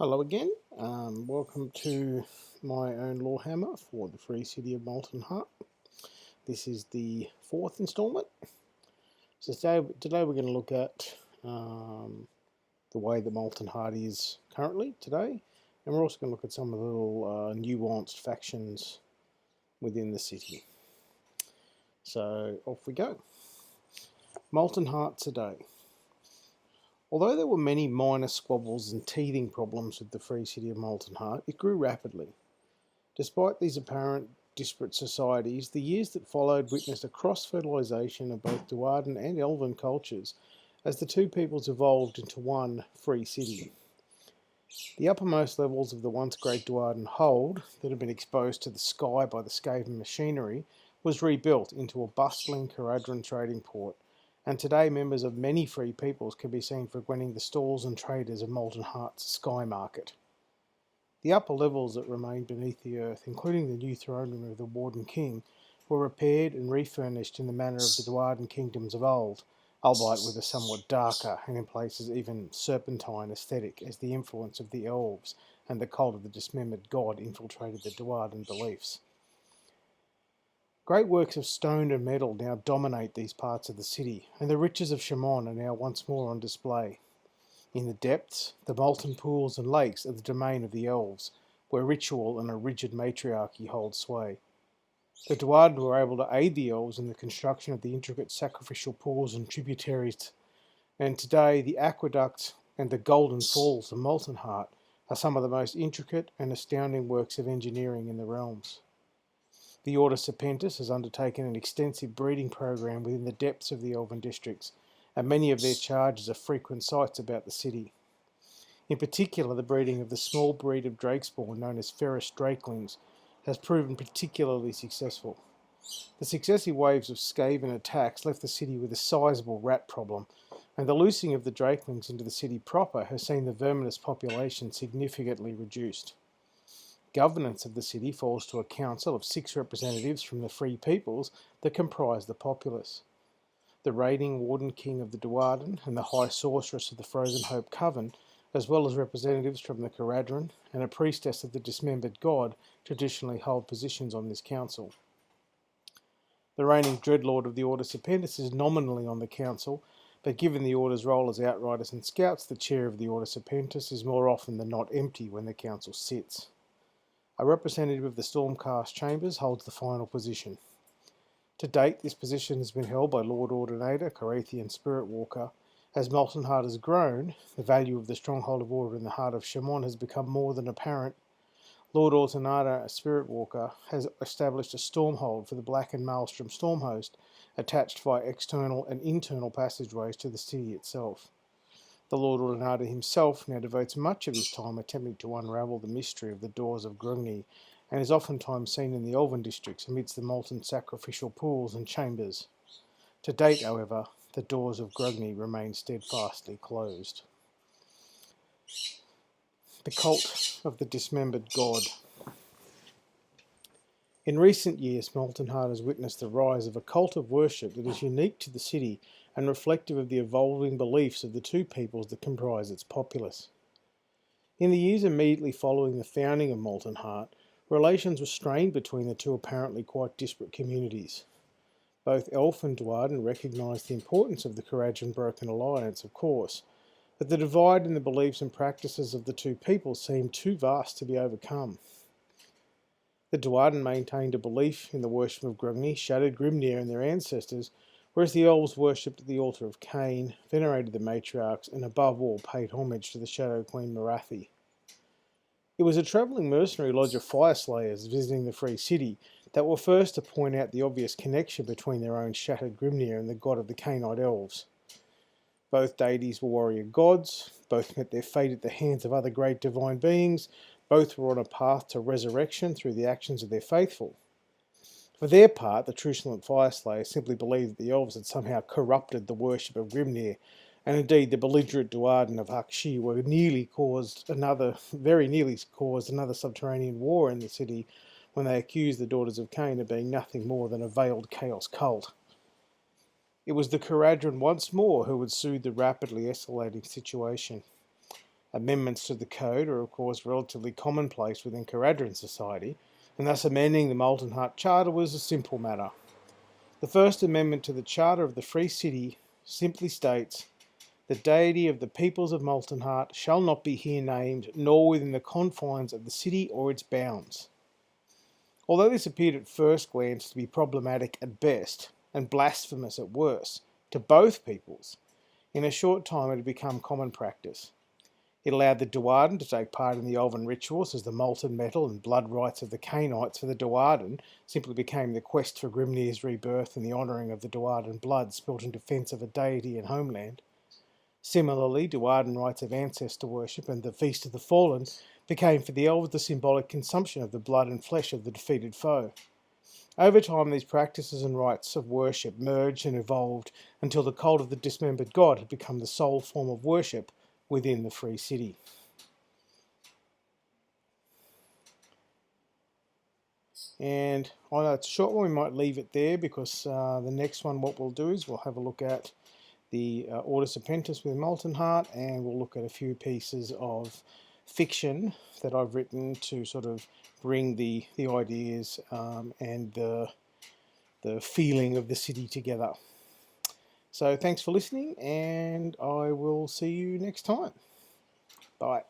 Hello again. Welcome to my own Lorehammer for the free city of Moltenheart. This is the fourth instalment. So today we're going to look at the way that Moltenheart is currently today, and we're also going to look at some of the little nuanced factions within the city. So off we go. Moltenheart today. Although there were many minor squabbles and teething problems with the free city of Moltenheart, it grew rapidly. Despite these apparent disparate societies, the years that followed witnessed a cross-fertilisation of both Duardan and Elven cultures as the two peoples evolved into one free city. The uppermost levels of the once great Duardan hold, that had been exposed to the sky by the Skaven machinery, was rebuilt into a bustling Caradhran trading port, and today members of many free peoples can be seen frequenting the stalls and traders of Moltenheart's Sky Market. The upper levels that remained beneath the earth, including the new throne room of the Warden King, were repaired and refurnished in the manner of the Duardan kingdoms of old, albeit with a somewhat darker and in places even serpentine aesthetic, as the influence of the elves and the cult of the dismembered god infiltrated the Duardan beliefs. Great works of stone and metal now dominate these parts of the city, and the riches of Shamon are now once more on display. In the depths, the molten pools and lakes are the domain of the elves, where ritual and a rigid matriarchy hold sway. The Duardan were able to aid the elves in the construction of the intricate sacrificial pools and tributaries, and today the aqueducts and the golden falls of Moltenheart are some of the most intricate and astounding works of engineering in the realms. The Order Serpentis has undertaken an extensive breeding program within the depths of the elven districts, and many of their charges are frequent sights about the city. In particular, the breeding of the small breed of drakespawn known as ferrous drakelings has proven particularly successful. The successive waves of Skaven attacks left the city with a sizable rat problem, and the loosing of the drakelings into the city proper has seen the verminous population significantly reduced. Governance of the city falls to a council of 6 representatives from the free peoples that comprise the populace. The reigning Warden King of the Duardan and the High Sorceress of the Frozen Hope Coven, as well as representatives from the Caradhran and a priestess of the dismembered god, traditionally hold positions on this council. The reigning Dreadlord of the Order Serpentis is nominally on the council, but given the Order's role as outriders and scouts, the chair of the Order Serpentis is more often than not empty when the council sits. A representative of the Stormcast Chambers holds the final position. To date, this position has been held by Lord Ordinator, Carathian Spirit Walker. As Moltenheart has grown, the value of the stronghold of order in the heart of Shamon has become more than apparent. Lord Ordinator, Spirit Walker, has established a stormhold for the Black and Maelstrom Stormhost, attached via external and internal passageways to the city itself. The Lord Ordinator himself now devotes much of his time attempting to unravel the mystery of the doors of Grungni, and is oftentimes seen in the Elven districts amidst the molten sacrificial pools and chambers. To date, however, the doors of Grungni remain steadfastly closed. The cult of the dismembered god. In recent years, Moltenheart has witnessed the rise of a cult of worship that is unique to the city and reflective of the evolving beliefs of the two peoples that comprise its populace. In the years immediately following the founding of Moltenheart, relations were strained between the two apparently quite disparate communities. Both Elf and Duardan recognised the importance of the Caradhran Broken Alliance, of course, but the divide in the beliefs and practices of the two peoples seemed too vast to be overcome. The Duardan maintained a belief in the worship of Grungni, Shattered Grimnir and their ancestors, whereas the Elves worshipped at the altar of Cain, venerated the matriarchs, and above all paid homage to the Shadow Queen Morathi. It was a travelling mercenary lodge of Fyreslayers visiting the Free City that were first to point out the obvious connection between their own Shattered Grimnir and the god of the Cainite Elves. Both deities were warrior gods, both met their fate at the hands of other great divine beings, both were on a path to resurrection through the actions of their faithful. For their part, the truculent Fyreslayers simply believed that the elves had somehow corrupted the worship of Grimnir, and indeed the belligerent Duardan of Hakshi were very nearly caused another subterranean war in the city when they accused the Daughters of Cain of being nothing more than a veiled chaos cult. It was the Caradhran once more who would soothe the rapidly escalating situation. Amendments to the code are of course relatively commonplace within Caradhran society, and thus amending the Moltenheart Charter was a simple matter. The first amendment to the Charter of the Free City simply states, "The deity of the peoples of Moltenheart shall not be here named, nor within the confines of the city or its bounds." Although this appeared at first glance to be problematic at best, and blasphemous at worst, to both peoples, in a short time it had become common practice. It allowed the Duarden to take part in the elven rituals, as the molten metal and blood rites of the Cainites for the Duarden simply became the quest for Grimnir's rebirth and the honouring of the Duarden blood spilt in defence of a deity and homeland. Similarly, Duarden rites of ancestor worship and the Feast of the Fallen became for the elves the symbolic consumption of the blood and flesh of the defeated foe. Over time, these practices and rites of worship merged and evolved until the cult of the dismembered god had become the sole form of worship within the Free City. And I know it's a short one, we might leave it there because the next one, what we'll do is we'll have a look at the Order Serpentis with Moltenheart, and we'll look at a few pieces of fiction that I've written to sort of bring the ideas and the feeling of the city together. So thanks for listening, and I will see you next time. Bye.